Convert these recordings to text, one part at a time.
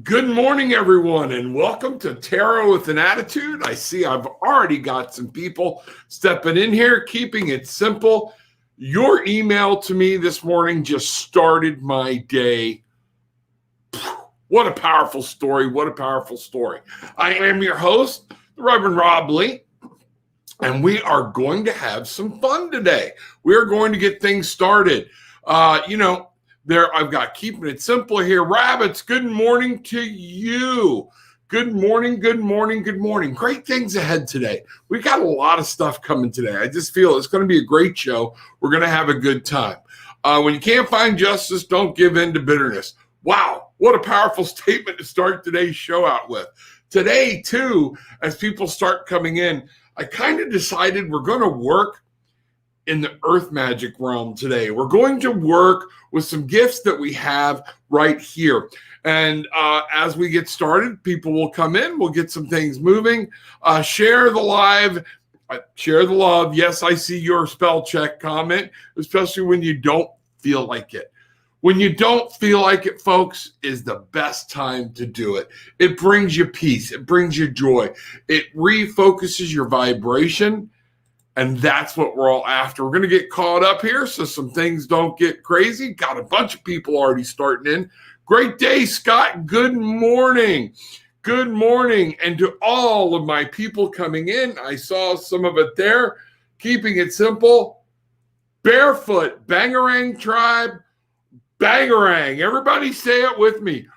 Good morning, everyone, and welcome to Tarot with an Attitude. I see I've already got some people stepping in here, keeping it simple. Your email to me this morning just started my day. What a powerful story. What a powerful story. I am your host, the Reverend Rob Lee, and we are going to have some fun today. We are going to get things started. I've got keeping it simple here. Rabbits, good morning to you. Good morning, good morning, good morning. Great things ahead today. We got a lot of stuff coming today. I just feel it's going to be a great show. We're going to have a good time. When you can't find justice, don't give in to bitterness. Wow, what a powerful statement to start today's show out with. Today, too, as people start coming in, I kind of decided we're going to work in the earth magic realm today. We're going to work with some gifts that we have right here. And as we get started, people will come in. We'll get some things moving. Share the live. Share the love. Yes, I see your spell check comment, especially when you don't feel like it. When you don't feel like it, folks, is the best time to do it. It brings you peace. It brings you joy. It refocuses your vibration. And that's what we're all after. We're going to get caught up here so some things don't get crazy. Got a bunch of people already starting in. Great day, Scott. Good morning. Good morning. And to all of my people coming in, I saw some of it there. Keeping it simple. Barefoot, Bangarang tribe, Bangarang. Everybody say it with me.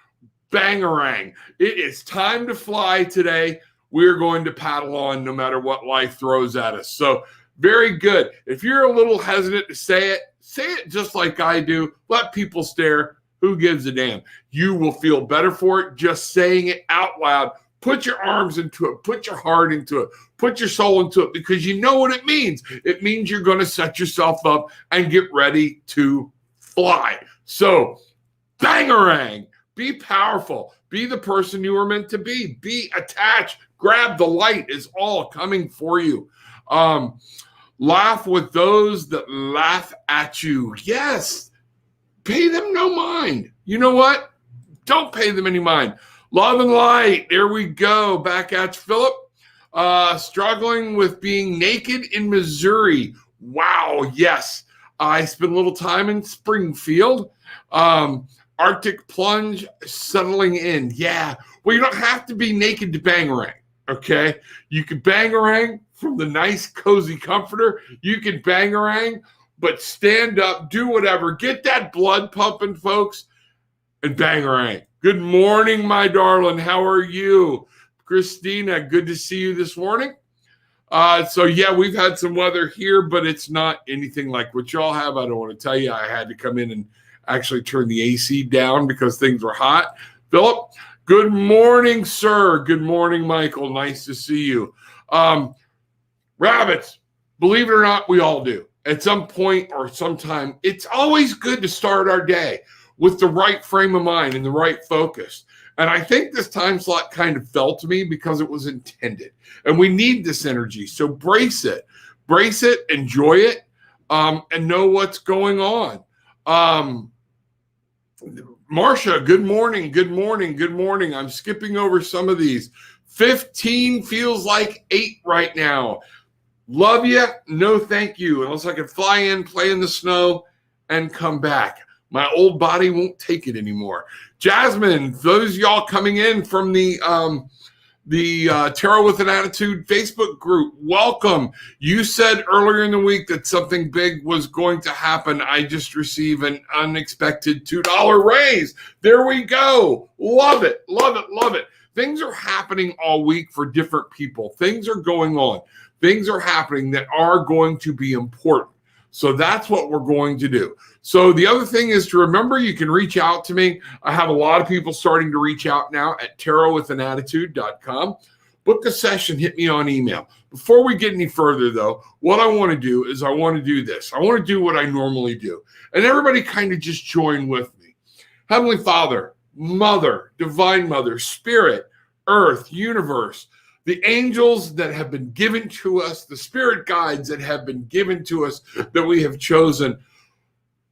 Bangarang. It is time to fly today. We're going to paddle on no matter what life throws at us. So very good. If you're a little hesitant to say it just like I do. Let people stare. Who gives a damn? You will feel better for it just saying it out loud. Put your arms into it. Put your heart into it. Put your soul into it because you know what it means. It means you're going to set yourself up and get ready to fly. So, Bangarang. Be powerful. Be the person you were meant to be. Be attached. Grab the light is all coming for you. Laugh with those that laugh at you. Yes. Pay them no mind. You know what? Don't pay them any mind. Love and light. There we go. Back at you, Philip. Struggling with being naked in Missouri. Wow. Yes. I spent a little time in Springfield. Arctic plunge settling in. Yeah. Well, you don't have to be naked to Bangarang. Okay. You can Bangarang from the nice, cozy comforter. You can Bangarang, but stand up, do whatever. Get that blood pumping, folks, and Bangarang. Good morning, my darling. How are you? Christina, good to see you this morning. We've had some weather here, but it's not anything like what y'all have. I don't want to tell you. I had to come in and actually turn the AC down because things were hot. Philip, good morning, sir. Good morning, Michael. Nice to see you. Rabbits, believe it or not, we all do. At some point or sometime, it's always good to start our day with the right frame of mind and the right focus. And I think this time slot kind of fell to me because it was intended. And we need this energy. So brace it, enjoy it, and know what's going on. Marsha, good morning, good morning, good morning. I'm skipping over some of these. 15 feels like 8 right now. Love you. No, thank you. Unless I can fly in, play in the snow, and come back. My old body won't take it anymore. Jasmine, those y'all coming in from the Tarot with an Attitude Facebook group, welcome. You said earlier in the week that something big was going to happen. I just received an unexpected $2 raise. There we go. Love it, love it, love it. Things are happening all week for different people. Things are going on. Things are happening that are going to be important. So that's what we're going to do. So the other thing is to remember, you can reach out to me. I have a lot of people starting to reach out now at tarotwithanattitude.com. Book a session, hit me on email. Before we get any further, though, what I want to do is I want to do this. I want to do what I normally do. And everybody kind of just join with me. Heavenly Father, Mother, Divine Mother, Spirit, Earth, Universe, the angels that have been given to us, the spirit guides that have been given to us that we have chosen,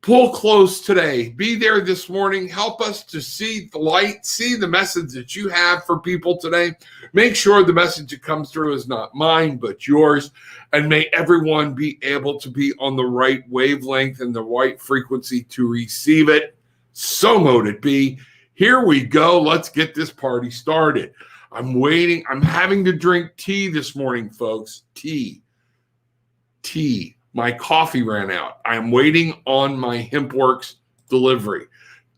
Pull close today. Be there this morning. Help us to see the light, see the message that you have for people today. Make sure the message that comes through is not mine, but yours. And may everyone be able to be on the right wavelength and the right frequency to receive it. So mote it be. Here we go. Let's get this party started. I'm waiting. I'm having to drink tea this morning, folks. Tea. My coffee ran out. I'm waiting on my HempWorks delivery.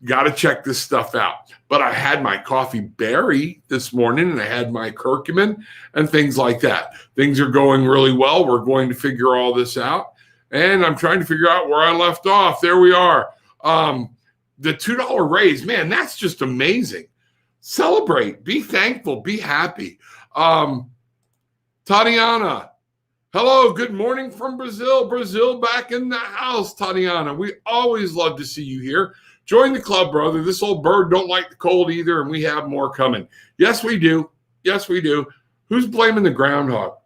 Got to check this stuff out. But I had my coffee berry this morning, and I had my curcumin and things like that. Things are going really well. We're going to figure all this out. And I'm trying to figure out where I left off. There we are. The $2 raise, man, that's just amazing. Celebrate. Be thankful. Be happy. Tatiana. Hello, good morning from Brazil. Brazil back in the house, Tatiana. We always love to see you here. Join the club, brother. This old bird don't like the cold either, and we have more coming. Yes, we do. Yes, we do. Who's blaming the groundhog?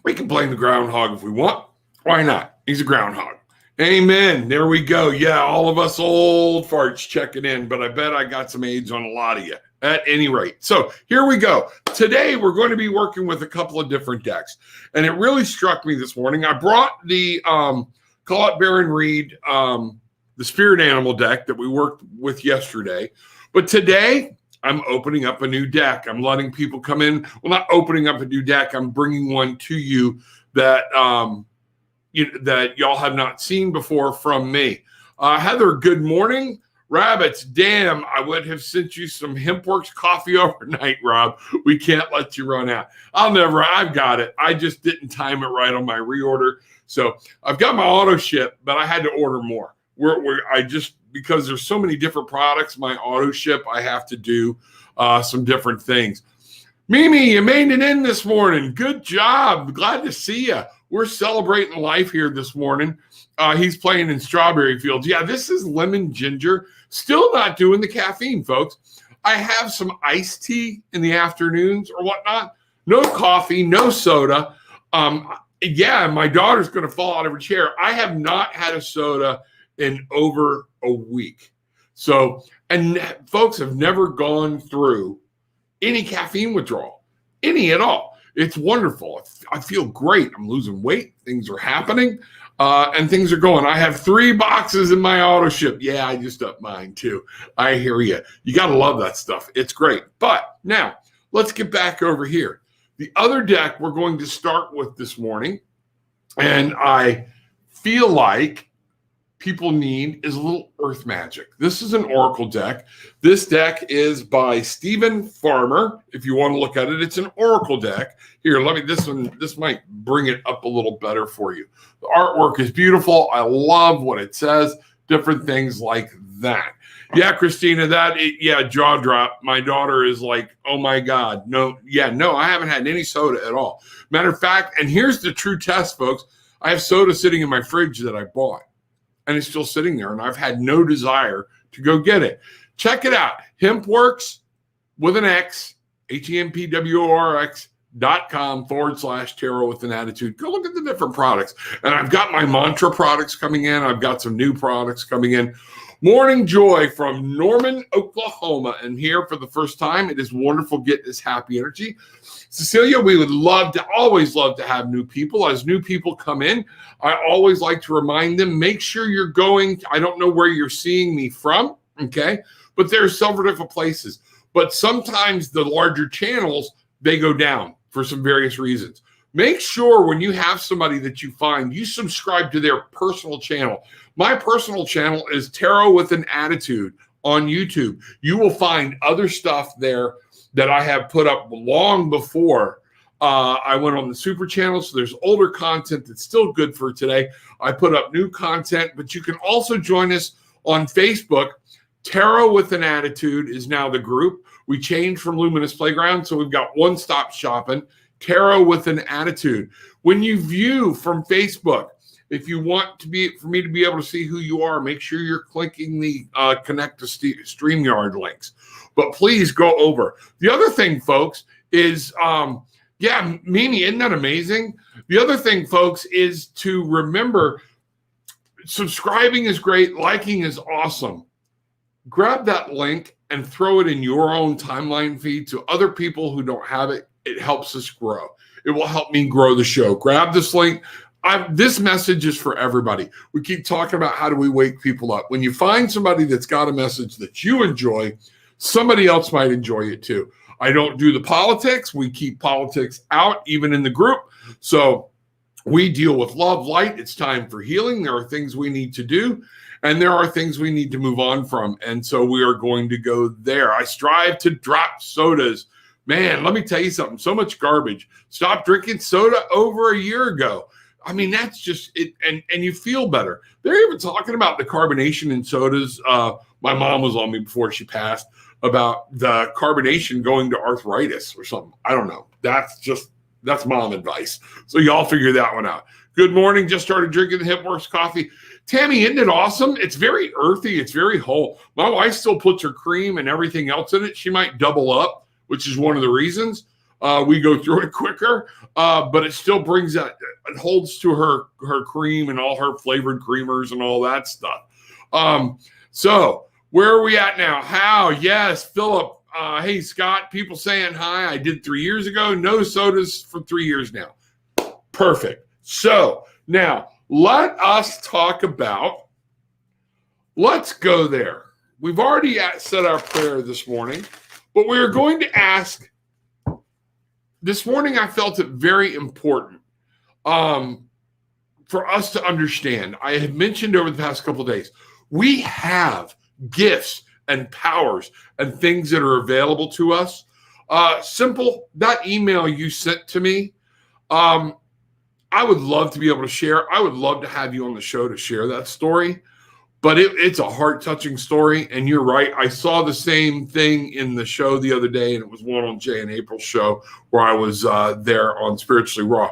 We can blame the groundhog if we want. Why not? He's a groundhog. Amen. There we go. Yeah, all of us old farts checking in, but I bet I got some AIDS on a lot of you. At any rate. So here we go. Today, we're going to be working with a couple of different decks. And it really struck me this morning. I brought the Call It Baron Reed, the Spirit Animal deck that we worked with yesterday. But today, I'm opening up a new deck. I'm letting people come in. Well, not opening up a new deck. I'm bringing one to you that, that y'all have not seen before from me. Heather, good morning. Rabbits, damn, I would have sent you some HempWorks coffee overnight, Rob. We can't let you run out. I've got it. I just didn't time it right on my reorder. So I've got my auto ship, but I had to order more. Because there's so many different products, my auto ship, I have to do some different things. Mimi, you made it in this morning. Good job. Glad to see you. We're celebrating life here this morning. He's playing in Strawberry Fields. Yeah, this is lemon ginger. Still not doing the caffeine, folks. I have some iced tea in the afternoons or whatnot. No coffee, no soda. Yeah, my daughter's going to fall out of her chair. I have not had a soda in over a week. So, and folks have never gone through any caffeine withdrawal, any at all. It's wonderful. I feel great. I'm losing weight. Things are happening. And things are going. I have 3 boxes in my auto ship. Yeah, I just upped mine too. I hear you. You got to love that stuff. It's great. But now let's get back over here. The other deck we're going to start with this morning, and I feel like people need, is a little earth magic. This is an oracle deck. This deck is by Stephen Farmer. If you want to look at it, it's an oracle deck. Here, this might bring it up a little better for you. The artwork is beautiful. I love what it says, different things like that. Yeah, Christina, jaw drop. My daughter is like, oh my God. No, I haven't had any soda at all. Matter of fact, and here's the true test, folks. I have soda sitting in my fridge that I bought, and it's still sitting there, and I've had no desire to go get it. Check it out. HempWorks with an X, HempWorks.com/tarot with an attitude. Go look at the different products. And I've got my mantra products coming in. I've got some new products coming in. Morning Joy from Norman, Oklahoma. And here for the first time, it is wonderful to get this happy energy. Cecilia, we would always love to have new people. As new people come in, I always like to remind them, make sure you're going. I don't know where you're seeing me from, okay? But there's several different places. But sometimes the larger channels, they go down for some various reasons. Make sure when you have somebody that you find, you subscribe to their personal channel. My personal channel is Tarot with an Attitude on YouTube. You will find other stuff there that I have put up long before I went on the super channel. So there's older content that's still good for today. I put up new content, but you can also join us on Facebook. Tarot with an Attitude is now the group. We changed from Luminous Playground, so we've got one-stop shopping. Tarot with an Attitude. When you view from Facebook, if you want for me to be able to see who you are, make sure you're clicking the connect to StreamYard links. But please go over. The other thing, folks, is Yeah, Mimi, isn't that amazing? The other thing, folks, is to remember subscribing is great. Liking is awesome. Grab that link and throw it in your own timeline feed to other people who don't have it. It helps us grow. It will help me grow the show. Grab this link. This message is for everybody. We keep talking about how do we wake people up. When you find somebody that's got a message that you enjoy, somebody else might enjoy it too. I don't do the politics. We keep politics out, even in the group. So we deal with love, light. It's time for healing. There are things we need to do, and there are things we need to move on from. And so we are going to go there. I strive to drop sodas. Man, let me tell you something. So much garbage. Stop drinking soda over a year ago. I mean, that's just it. And you feel better. They're even talking about the carbonation in sodas. My mom was on me before she passed about the carbonation going to arthritis or something. I don't know. That's mom advice. So y'all figure that one out. Good morning. Just started drinking the HipWorks coffee. Tammy, isn't it awesome? It's very earthy. It's very whole. My wife still puts her cream and everything else in it. She might double up, which is one of the reasons we go through it quicker. But it still brings that, it holds to her cream and all her flavored creamers and all that stuff. So where are we at now? How? Yes, Philip. Hey, Scott, people saying hi. I did 3 years ago. No sodas for 3 years now. Perfect. So now let us talk about, let's go there. We've already said our prayer this morning, but we are going to ask, this morning I felt it very important for us to understand. I had mentioned over the past couple of days, we have gifts and powers and things that are available to us. Simple, that email you sent to me, I would love to be able to share. I would love to have you on the show to share that story, but it's a heart-touching story, and you're right. I saw the same thing in the show the other day, and it was one on Jay and April's show where I was there on Spiritually Raw.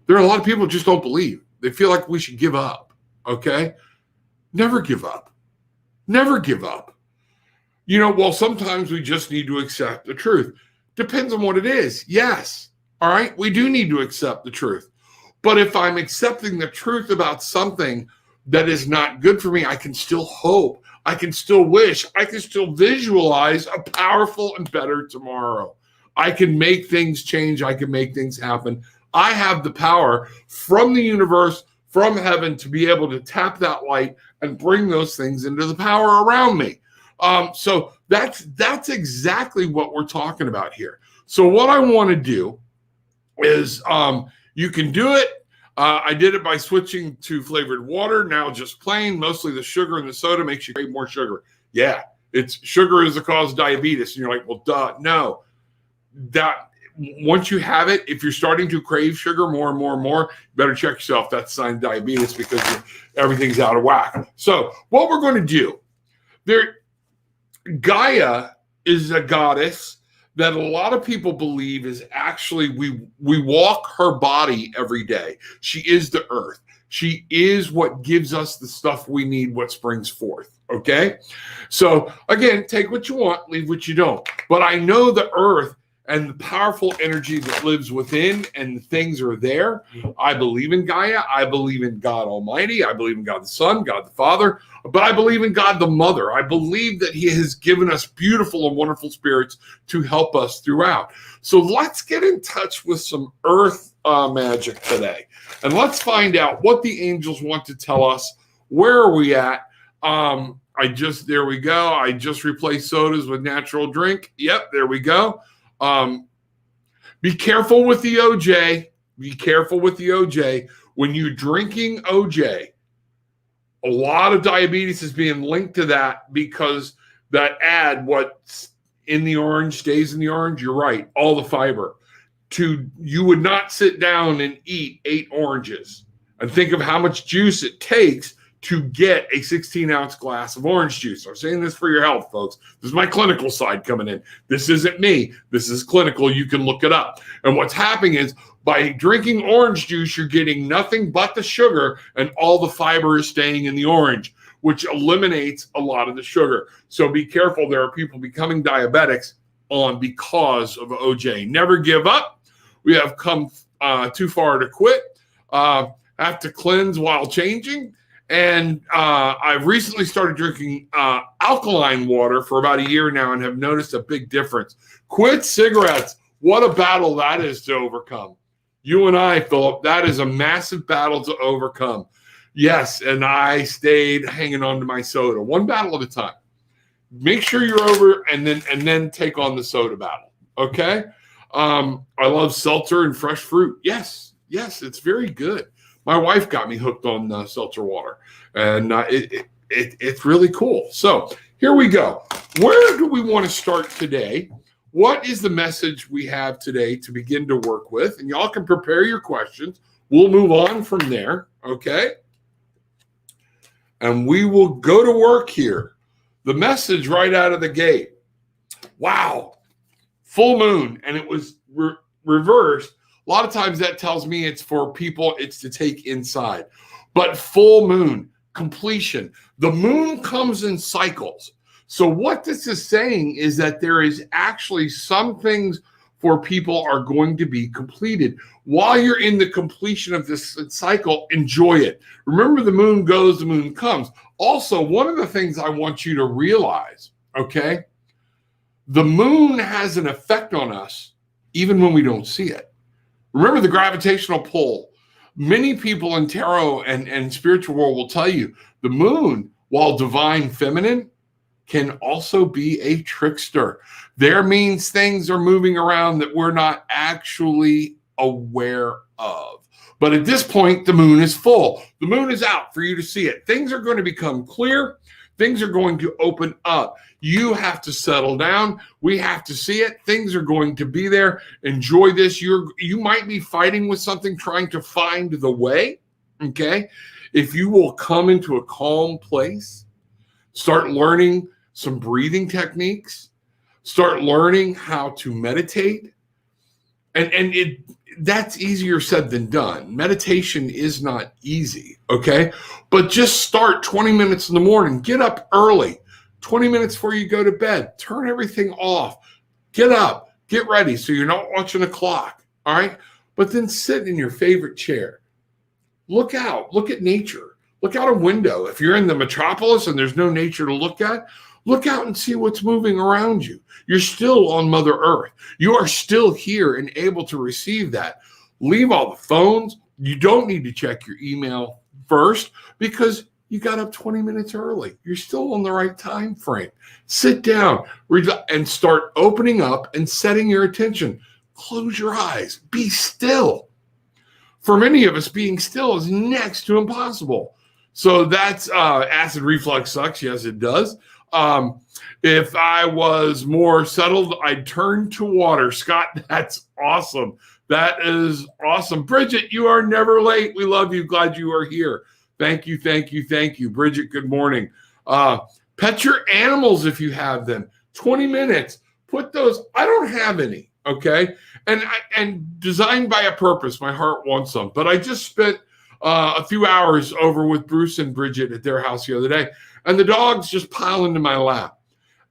There are a lot of people who just don't believe. They feel like we should give up, okay? Never give up. Never give up. You know, well, sometimes we just need to accept the truth. Depends on what it is. Yes. All right. We do need to accept the truth. But if I'm accepting the truth about something that is not good for me, I can still hope. I can still wish. I can still visualize a powerful and better tomorrow. I can make things change. I can make things happen. I have the power from the universe, from heaven, to be able to tap that light and bring those things into the power around me. So that's exactly what we're talking about here. So what I want to do is you can do it. I did it by switching to flavored water. Now just plain, mostly the sugar in the soda makes you crave more sugar. Yeah, it's sugar is the cause of diabetes. And you're like, well, duh. No, that once you have it, if you're starting to crave sugar more and more and more, you better check yourself. That's a sign of diabetes because everything's out of whack. So what we're going to do, Gaia is a goddess that a lot of people believe is actually, we walk her body every day. She is the earth. She is what gives us the stuff we need, what springs forth. Okay. So again, take what you want, leave what you don't. But I know the earth and the powerful energy that lives within, and the things are there. I believe in Gaia. I believe in God Almighty. I believe in God the Son, God the Father, but I believe in God the Mother. I believe that He has given us beautiful and wonderful spirits to help us throughout. So let's get in touch with some earth magic today. And let's find out what the angels want to tell us. Where are we at? There we go. I just replaced sodas with natural drink. Yep, there we go. Be careful with the OJ. Be careful with the OJ. When you're drinking OJ, a lot of diabetes is being linked to that because that what's in the orange stays in the orange. You're right. All the fiber. You would not sit down and eat 8 oranges and think of how much juice it takes to get a 16-ounce glass of orange juice. I'm saying this for your health, folks. This is my clinical side coming in. This isn't me. This is clinical. You can look it up. And what's happening is by drinking orange juice, you're getting nothing but the sugar, and all the fiber is staying in the orange, which eliminates a lot of the sugar. So be careful. There are people becoming diabetics on because of OJ. Never give up. We have come too far to quit. Have to cleanse while changing. And I've recently started drinking alkaline water for about a year now and have noticed a big difference. Quit cigarettes. What a battle that is to overcome. You and I, Philip, that is a massive battle to overcome. Yes, and I stayed hanging on to my soda, one battle at a time. Make sure you're over and then take on the soda battle, okay? I love seltzer and fresh fruit. Yes, it's very good. My wife got me hooked on seltzer water, and it's really cool. So here we go. Where do we want to start today? What is the message we have today to begin to work with? And y'all can prepare your questions. We'll move on from there, okay? And we will go to work here. The message right out of the gate. Wow. Full moon, and it was reversed. A lot of times that tells me it's for people, it's to take inside. But full moon, completion. The moon comes in cycles. So what this is saying is that there is actually some things for people are going to be completed. While you're in the completion of this cycle, enjoy it. Remember, the moon goes, the moon comes. Also, one of the things I want you to realize, okay, the moon has an effect on us even when we don't see it. Remember the gravitational pull. Many people in tarot and spiritual world will tell you the moon, while divine feminine, can also be a trickster. There means things are moving around that we're not actually aware of. But at this point, the moon is full. The moon is out for you to see it. Things are going to become clear. Things are going to open up. You have to settle down. We have to see it. Things are going to be there. Enjoy this. You might be fighting with something, trying to find the way, okay? If you will come into a calm place, start learning some breathing techniques, start learning how to meditate. And that's easier said than done. Meditation is not easy, okay? But just start 20 minutes in the morning. Get up early, 20 minutes before you go to bed. Turn everything off. Get up, get ready so you're not watching the clock, all right? But then sit in your favorite chair. Look out, look at nature. Look out a window. If you're in the metropolis and there's no nature to look at, look out and see what's moving around you. You're still on Mother Earth. You are still here and able to receive that. Leave all the phones. You don't need to check your email first because you got up 20 minutes early. You're still on the right time frame. Sit down and start opening up and setting your attention. Close your eyes. Be still. For many of us, being still is next to impossible. So that's acid reflux sucks. Yes, it does. If I was more settled, I'd turn to water. Scott, that's awesome. That is awesome. Bridget, you are never late. We love you. Glad you are here. Thank you, thank you, thank you. Bridget, good morning. Pet your animals if you have them. 20 minutes. Put those. I don't have any, okay? And designed by a purpose. My heart wants some. But I just spent a few hours over with Bruce and Bridget at their house the other day. And the dogs just pile into my lap.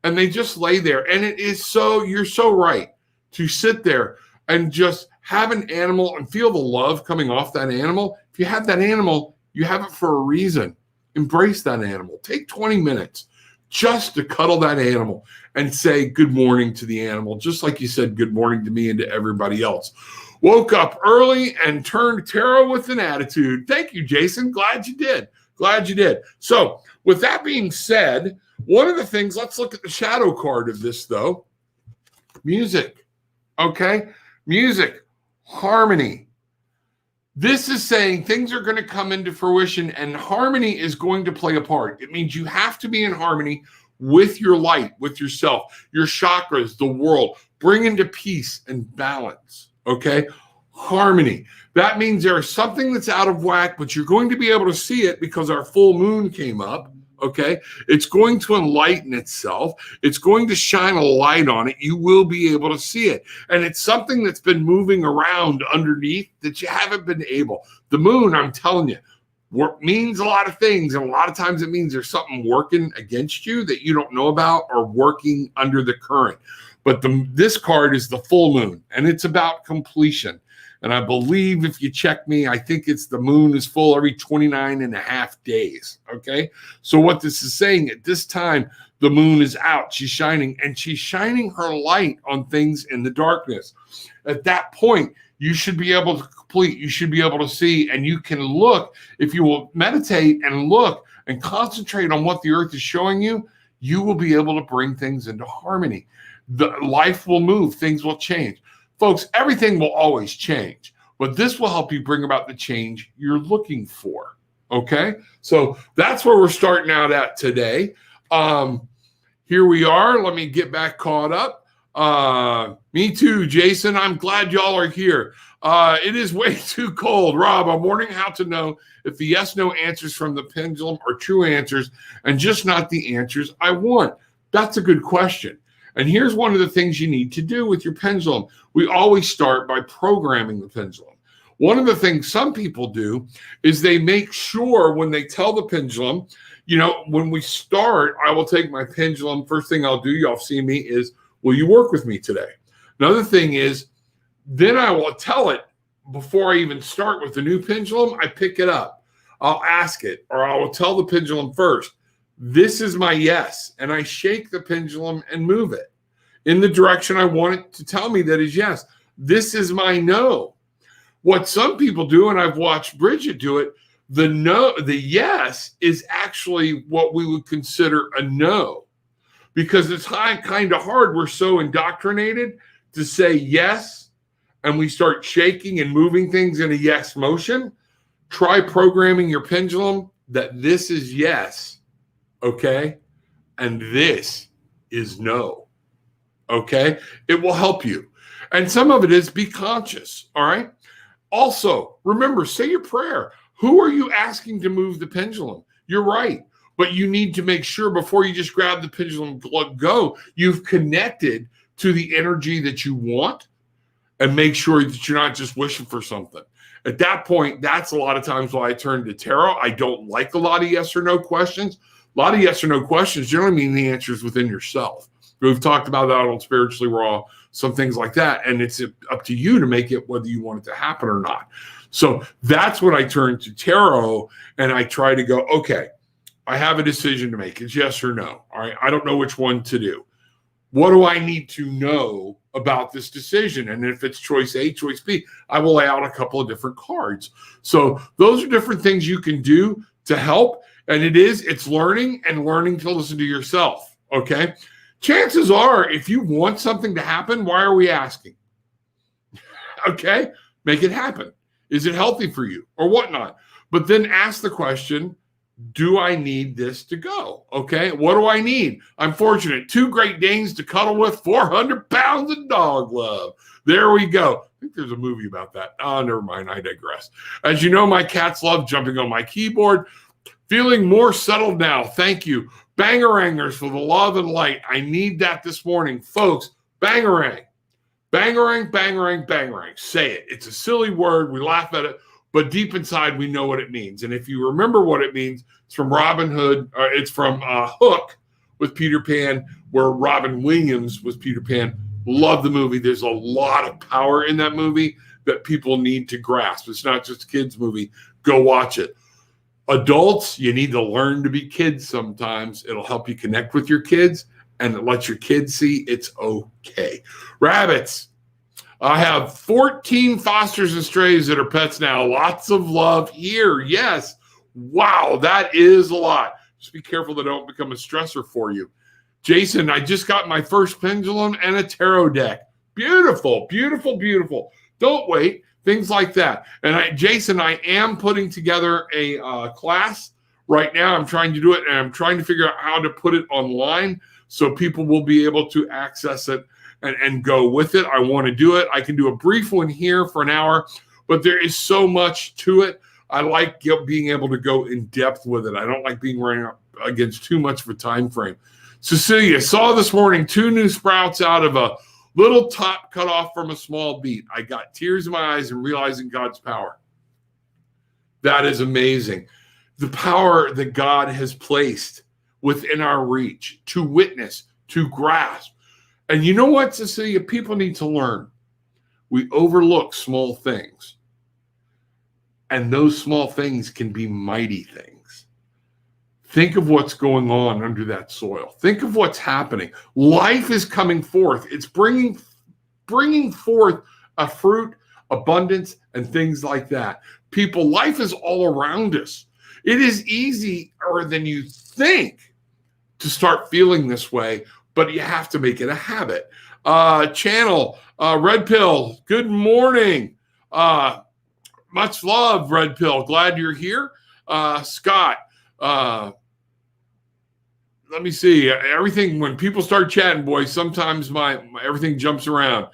And they just lay there. And it is so, you're so right to sit there and just have an animal and feel the love coming off that animal. If you have that animal, you have it for a reason. Embrace that animal. Take 20 minutes just to cuddle that animal and say good morning to the animal, just like you said good morning to me and to everybody else. Woke up early and turned tarot with an attitude. Thank you, Jason. Glad you did. Glad you did. So with that being said, one of the things, let's look at the shadow card of this, though. Music. Okay? Music. Harmony. This is saying things are going to come into fruition and harmony is going to play a part. It means you have to be in harmony with your light, with yourself, your chakras, the world. Bring into peace and balance. Okay? Harmony. That means there's something that's out of whack, but you're going to be able to see it because our full moon came up. Okay? It's going to enlighten itself. It's going to shine a light on it. You will be able to see it. And it's something that's been moving around underneath that you haven't been able. The moon, I'm telling you, means a lot of things. And a lot of times it means there's something working against you that you don't know about or working under the current. But this card is the full moon, and it's about completion. And I believe if you check me, I think it's the moon is full every 29 and a half days. Okay. So what this is saying, at this time, the moon is out. She's shining, and she's shining her light on things in the darkness. At that point, you should be able to complete. You should be able to see, and you can look. If you will meditate and look and concentrate on what the earth is showing you, you will be able to bring things into harmony. The life will move. Things will change. Folks, everything will always change, but this will help you bring about the change you're looking for. Okay? So that's where we're starting out at today. Here we are. Let me get back caught up. Me too, Jason. I'm glad y'all are here. It is way too cold. Rob, I'm wondering how to know if the yes-no answers from the pendulum are true answers and just not the answers I want. That's a good question. And here's one of the things you need to do with your pendulum. We always start by programming the pendulum. One of the things some people do is they make sure when they tell the pendulum, when we start, I will take my pendulum. First thing I'll do, y'all see me, is, will you work with me today? Another thing is, then I will tell it before I even start with the new pendulum, I pick it up. I'll ask it, or I will tell the pendulum first, this is my yes. And I shake the pendulum and move it in the direction I want it to tell me that is yes. This is my no. What some people do, and I've watched Bridget do it, the yes is actually what we would consider a no, because it's kind of hard. We're so indoctrinated to say yes, and we start shaking and moving things in a yes motion. Try programming your pendulum that this is yes, okay, and this is no, okay? It will help you. And some of it is be conscious, all right? Also, remember, say your prayer. Who are you asking to move the pendulum? You're right. But you need to make sure before you just grab the pendulum and go, you've connected to the energy that you want, and make sure that you're not just wishing for something. At that point, that's a lot of times why I turn to tarot. I don't like a lot of yes or no questions. A lot of yes or no questions generally mean the answers within yourself. We've talked about that on Spiritually Raw, some things like that. And it's up to you to make it whether you want it to happen or not. So that's when I turn to tarot, and I try to go, okay, I have a decision to make. It's yes or no. All right. I don't know which one to do. What do I need to know about this decision? And if it's choice A, choice B, I will lay out a couple of different cards. So those are different things you can do to help. And it's learning and learning to listen to yourself. Okay. Chances are, if you want something to happen, why are we asking? Okay. Make it happen. Is it healthy for you or whatnot? But then ask the question, do I need this to go? Okay. What do I need? I'm fortunate. 2 Great Danes to cuddle with, 400 pounds of dog love. There we go. I think there's a movie about that. Oh, never mind. I digress. As you know, my cats love jumping on my keyboard. Feeling more settled now. Thank you. Bangarangers for the love and light. I need that this morning. Folks, bangarang. Bangarang, bangarang, bangarang. Say it. It's a silly word. We laugh at it. But deep inside, we know what it means. And if you remember what it means, it's from Robin Hood. It's from Hook with Peter Pan, where Robin Williams was Peter Pan. Love the movie. There's a lot of power in that movie that people need to grasp. It's not just a kids' movie. Go watch it. Adults, you need to learn to be kids sometimes. It'll help you connect with your kids and let your kids see it's okay. Rabbits. I have 14 fosters and strays that are pets now. Lots of love here. Yes. Wow, that is a lot. Just be careful they don't become a stressor for you. Jason, I just got my first pendulum and a tarot deck. Beautiful, beautiful, beautiful. Don't wait. Things like that. And Jason, I am putting together a class right now. I'm trying to do it, and I'm trying to figure out how to put it online so people will be able to access it and go with it. I want to do it. I can do a brief one here for an hour, but there is so much to it. I like being able to go in depth with it. I don't like being running up against too much of a time frame. Cecilia, saw this morning 2 new sprouts out of a little top cut off from a small beet. I got tears in my eyes and realizing God's power. That is amazing. The power that God has placed within our reach to witness, to grasp. And you know what, Cecilia? People need to learn. We overlook small things. And those small things can be mighty things. Think of what's going on under that soil. Think of what's happening. Life is coming forth. It's bringing forth a fruit, abundance, and things like that. People, life is all around us. It is easier than you think to start feeling this way, but you have to make it a habit. Channel, Red Pill, good morning. Much love, Red Pill. Glad you're here. Scott, let me see. Everything, when people start chatting, boys, sometimes my everything jumps around.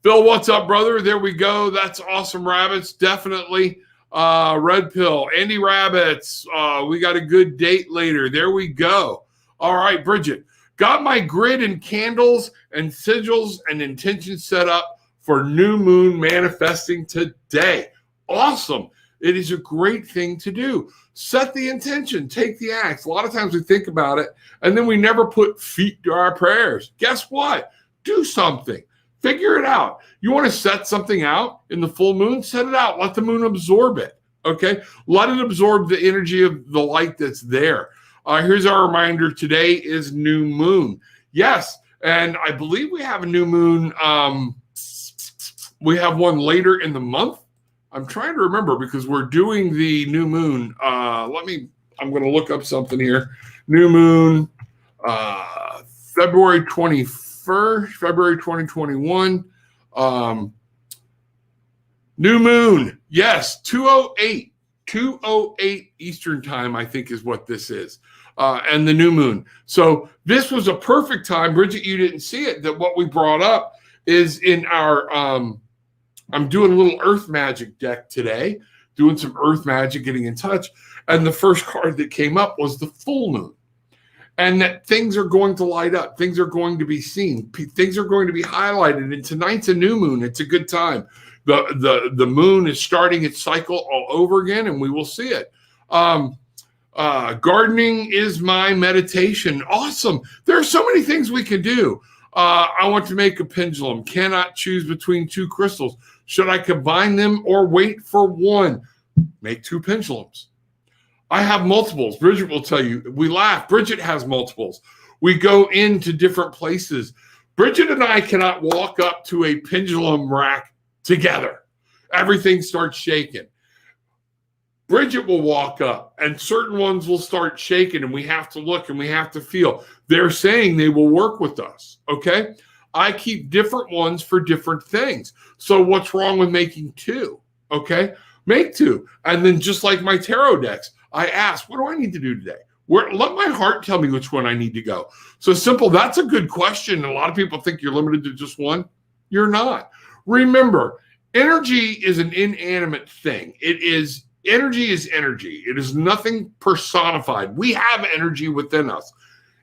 Phil, what's up, brother? There we go. That's awesome, Rabbits. Definitely. Red Pill, Andy Rabbits. We got a good date later. There we go. All right, Bridget. Got my grid and candles and sigils and intentions set up for new moon manifesting today. Awesome. It is a great thing to do. Set the intention, take the acts. A lot of times we think about it and then we never put feet to our prayers. Guess what? Do something. Figure it out. You want to set something out in the full moon? Set it out. Let the moon absorb it. Okay? Let it absorb the energy of the light that's there. Here's our reminder. Today is new moon. Yes, and I believe we have a new moon. We have one later in the month. I'm trying to remember because we're doing the new moon. I'm going to look up something here. New moon, February 21st, February 2021. New moon. Yes, 2:08 Eastern time, I think is what this is. And the new moon. So this was a perfect time. Bridget, you didn't see it. That what we brought up is in our, I'm doing a little earth magic deck today, doing some earth magic, getting in touch. And the first card that came up was the full moon. And that things are going to light up. Things are going to be seen. Things are going to be highlighted. And tonight's a new moon. It's a good time. The moon is starting its cycle all over again, and we will see it. Gardening is my meditation. Awesome. There are so many things we can do. I want to make a pendulum. Cannot choose between two crystals. Should I combine them or wait for one? Make two pendulums. I have multiples. Bridget will tell you. We laugh. Bridget has multiples. We go into different places. Bridget and I cannot walk up to a pendulum rack together. Everything starts shaking. Bridget will walk up and certain ones will start shaking and we have to look and we have to feel. They're saying they will work with us, okay? I keep different ones for different things. So what's wrong with making two, okay? Make two. And then just like my tarot decks, I ask, what do I need to do today? Let my heart tell me which one I need to go. So simple, that's a good question. And a lot of people think you're limited to just one. You're not. Remember, energy is an inanimate thing. Energy is energy. It is nothing personified. We have energy within us.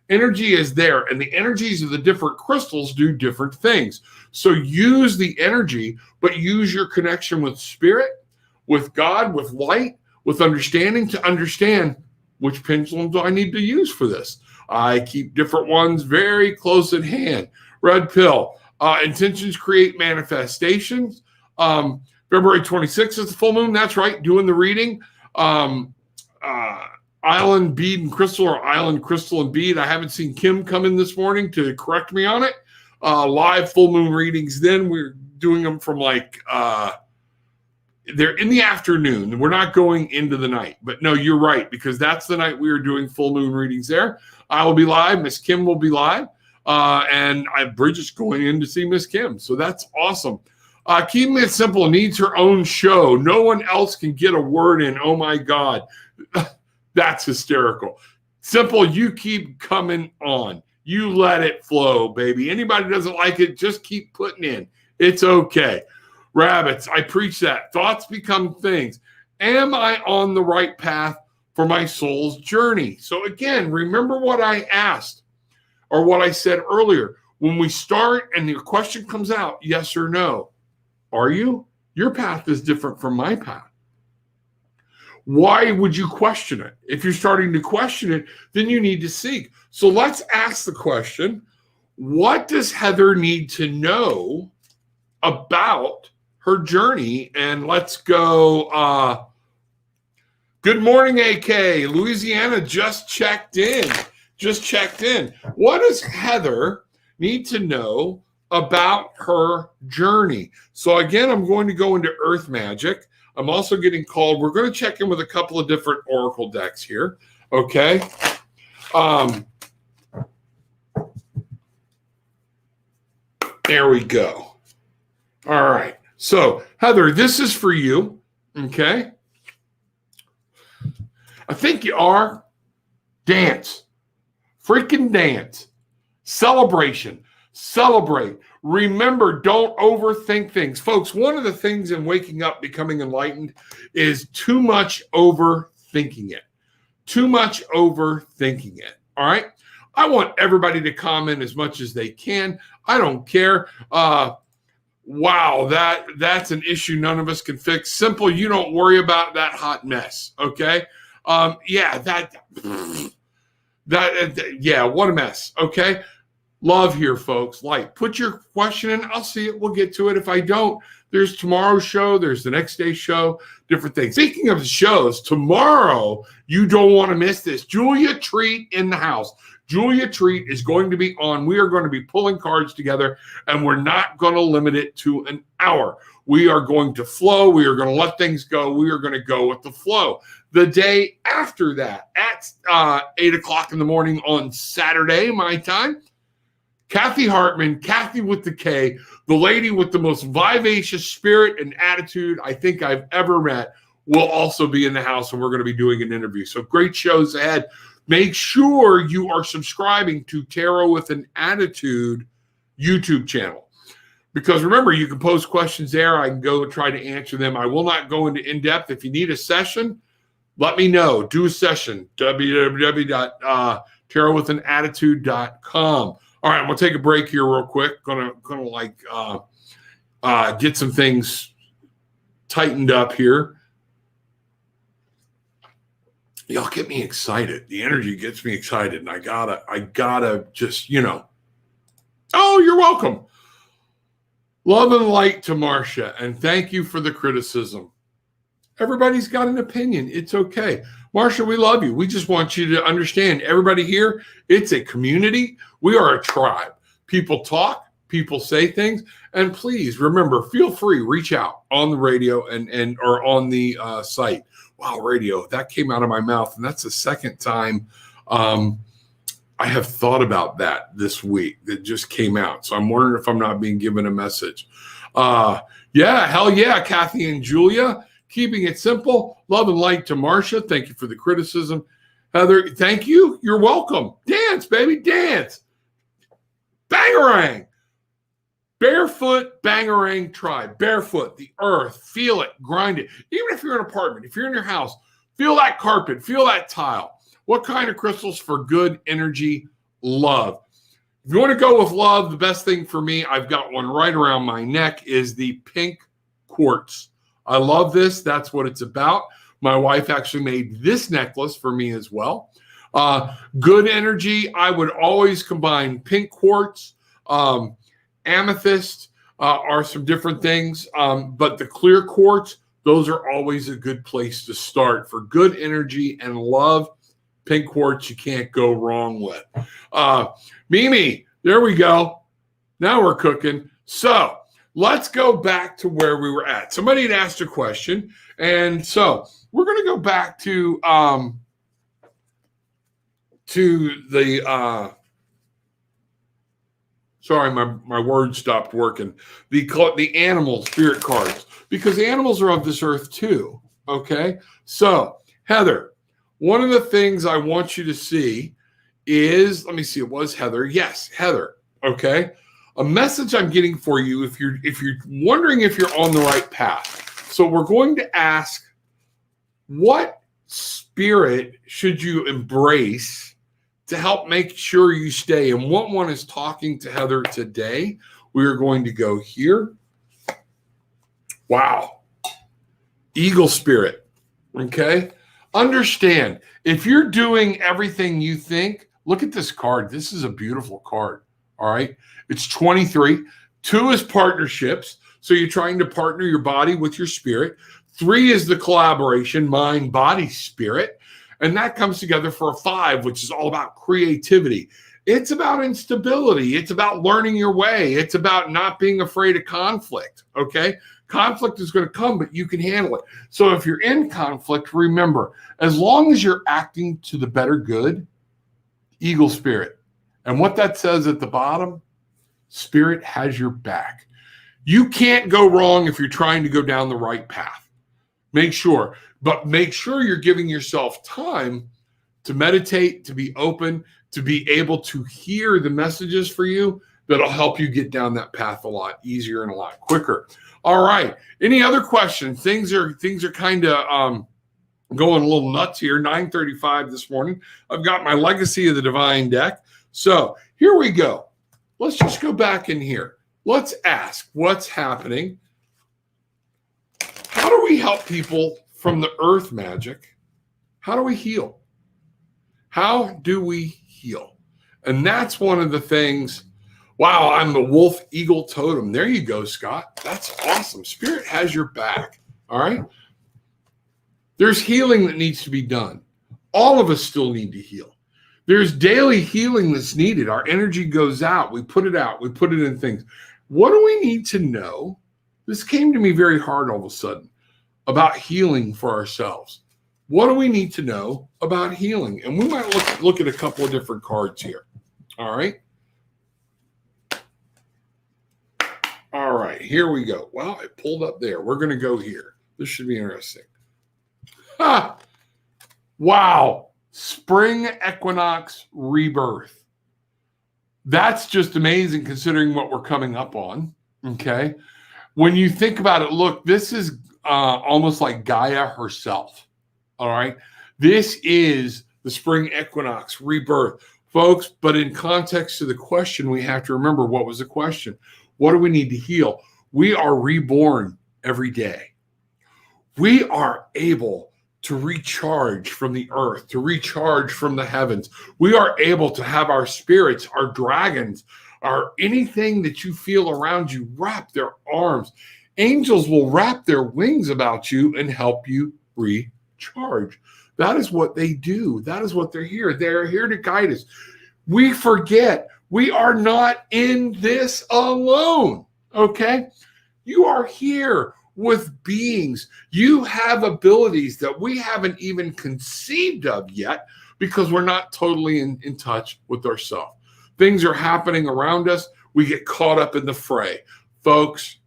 Energy is there, and the energies of the different crystals do different things. So use the energy, but use your connection with spirit, with God, with light, with understanding to understand which pendulum do I need to use for this. I keep different ones very close at hand. Red Pill. Intentions create manifestations. February 26th is the full moon. That's right. Doing the reading. Island Bead and Crystal, or Island Crystal and Bead. I haven't seen Kim come in this morning to correct me on it. Live full moon readings. Then we're doing them from they're in the afternoon. We're not going into the night. But no, you're right, because that's the night we are doing full moon readings there. I will be live. Miss Kim will be live. And Bridget's going in to see Miss Kim. So that's awesome. Keeping it simple needs her own show. No one else can get a word in. Oh my God. That's hysterical. Simple, you keep coming on. You let it flow, baby. Anybody doesn't like it, just keep putting in. It's okay. Rabbits, I preach that. Thoughts become things. Am I on the right path for my soul's journey? So again, remember what I asked or what I said earlier. When we start and the question comes out, yes or no. Are you? Your path is different from my path. Why would you question it? If you're starting to question it, then you need to seek. So let's ask the question, what does Heather need to know about her journey? And let's go. Good morning, AK. Louisiana just checked in. What does Heather need to know about her journey? So again, I'm going to go into Earth Magic. I'm also getting called. We're going to check in with a couple of different Oracle decks here. Okay. There we go. All right. So Heather, this is for you. Okay. I think you are. Dance. Freaking dance. Celebration. Celebrate. Remember, don't overthink things. Folks, one of the things in waking up, becoming enlightened is too much overthinking it. Too much overthinking it. All right. I want everybody to comment as much as they can. I don't care. Wow, that's an issue none of us can fix. Simple, you don't worry about that hot mess. Okay. Yeah, what a mess. Okay. Love here, folks. Light. Put your question in. I'll see it. We'll get to it. If I don't, there's tomorrow's show. There's the next day's show. Different things. Speaking of the shows, tomorrow, you don't want to miss this. Julia Treat in the house. Julia Treat is going to be on. We are going to be pulling cards together, and we're not going to limit it to an hour. We are going to flow. We are going to let things go. We are going to go with the flow. The day after that, at 8 o'clock in the morning on Saturday, my time, Kathy Hartman, Kathy with the K, the lady with the most vivacious spirit and attitude I think I've ever met, will also be in the house, and we're going to be doing an interview. So great shows ahead. Make sure you are subscribing to Tarot with an Attitude YouTube channel. Because remember, you can post questions there. I can go and try to answer them. I will not go into in-depth. If you need a session, let me know. Do a session. www.tarotwithanattitude.com. All right, I'm gonna take a break here real quick. Gonna get some things tightened up here. Y'all get me excited. The energy gets me excited, and I gotta just, Oh, you're welcome. Love and light to Marcia, and thank you for the criticism. Everybody's got an opinion. It's okay. Marcia, we love you. We just want you to understand, everybody here, it's a community. We are a tribe. People talk, people say things, and please remember, feel free, reach out on the radio and or on the site. Wow, radio, that came out of my mouth, and that's the second time I have thought about that this week. That just came out. So I'm wondering if I'm not being given a message. Yeah, hell yeah, Kathy and Julia. Keeping it simple. Love and light to Marcia. Thank you for the criticism. Heather, thank you. You're welcome. Dance, baby, dance. Bangarang. Barefoot Bangarang tribe. Barefoot, the earth. Feel it. Grind it. Even if you're in an apartment, if you're in your house, feel that carpet. Feel that tile. What kind of crystals for good energy? Love. If you want to go with love, the best thing for me, I've got one right around my neck, is the pink quartz. I love this. That's what it's about. My wife actually made this necklace for me as well. Good energy. I would always combine pink quartz, amethyst are some different things. But the clear quartz, those are always a good place to start for good energy and love. Pink quartz, you can't go wrong with. Mimi, there we go. Now we're cooking. So let's go back to where we were at. Somebody had asked a question, and so we're going to go back to the sorry, my words stopped working. The animal spirit cards, because animals are of this earth too. Okay, so Heather, one of the things I want you to see is, let me see, it was Heather. Yes, Heather. Okay. A message I'm getting for you if you're wondering if you're on the right path. So we're going to ask, what spirit should you embrace to help make sure you stay? And what one is talking to Heather today? We are going to go here. Wow. Eagle spirit. Okay. Understand, if you're doing everything you think, look at this card. This is a beautiful card. All right. It's 23. 2 is partnerships. So you're trying to partner your body with your spirit. 3 is the collaboration, mind, body, spirit. And that comes together for a 5, which is all about creativity. It's about instability. It's about learning your way. It's about not being afraid of conflict. Okay. Conflict is going to come, but you can handle it. So if you're in conflict, remember, as long as you're acting to the better good, eagle spirit. And what that says at the bottom, spirit has your back. You can't go wrong if you're trying to go down the right path. Make sure you're giving yourself time to meditate, to be open, to be able to hear the messages for you that'll help you get down that path a lot easier and a lot quicker. All right. Any other questions? Things are kind of going a little nuts here. 9:35 this morning. I've got my Legacy of the Divine deck. So here we go. Let's just go back in here. Let's ask what's happening. How do we help people from the earth magic? How do we heal? How do we heal? And that's one of the things. Wow, I'm the wolf eagle totem. There you go, Scott. That's awesome. Spirit has your back. All right. There's healing that needs to be done. All of us still need to heal. There's daily healing that's needed. Our energy goes out. We put it out. We put it in things. What do we need to know? This came to me very hard all of a sudden about healing for ourselves. What do we need to know about healing? And we might look at a couple of different cards here. All right. All right, here we go. Wow, it pulled up there. We're going to go here. This should be interesting. Ha! Wow. Spring equinox rebirth. That's just amazing considering what we're coming up on. Okay. When you think about it, look, this is almost like Gaia herself. All right. This is the spring equinox rebirth, folks. But in context to the question, we have to remember what was the question. What do we need to heal? We are reborn every day. We are able to recharge from the earth, to recharge from the heavens. We are able to have our spirits, our dragons, our anything that you feel around you wrap their arms. Angels will wrap their wings about you and help you recharge. That is what they do. That is what they're here. They're here to guide us. We forget. We are not in this alone, okay? You are here with beings. You have abilities that we haven't even conceived of yet because we're not totally in touch with ourselves. Things are happening around us. We get caught up in the fray. Folks,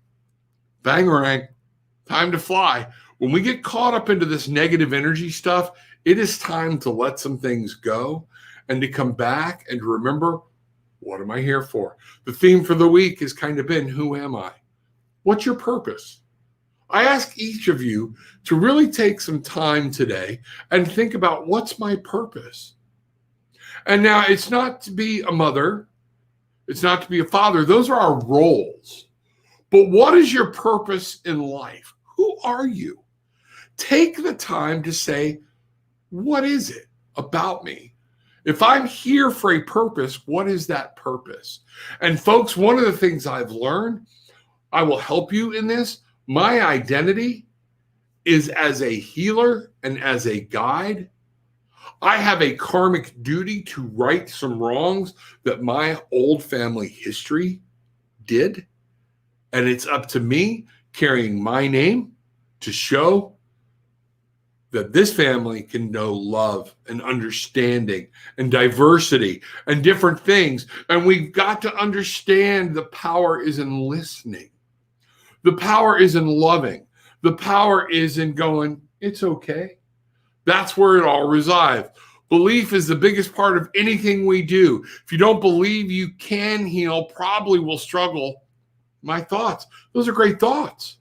bangarang, time to fly. When we get caught up into this negative energy stuff, it is time to let some things go and to come back and to remember, what am I here for? The theme for the week has kind of been, who am I? What's your purpose? I ask each of you to really take some time today and think about what's my purpose. And now it's not to be a mother. It's not to be a father. Those are our roles. But what is your purpose in life? Who are you? Take the time to say, what is it about me? If I'm here for a purpose, what is that purpose? And folks, one of the things I've learned, I will help you in this. My identity is as a healer and as a guide. I have a karmic duty to right some wrongs that my old family history did. And it's up to me carrying my name to show that this family can know love and understanding and diversity and different things. And we've got to understand the power is in listening. The power is in loving. The power is in going, it's okay. That's where it all resides. Belief is the biggest part of anything we do. If you don't believe you can heal, probably will struggle. My thoughts. Those are great thoughts.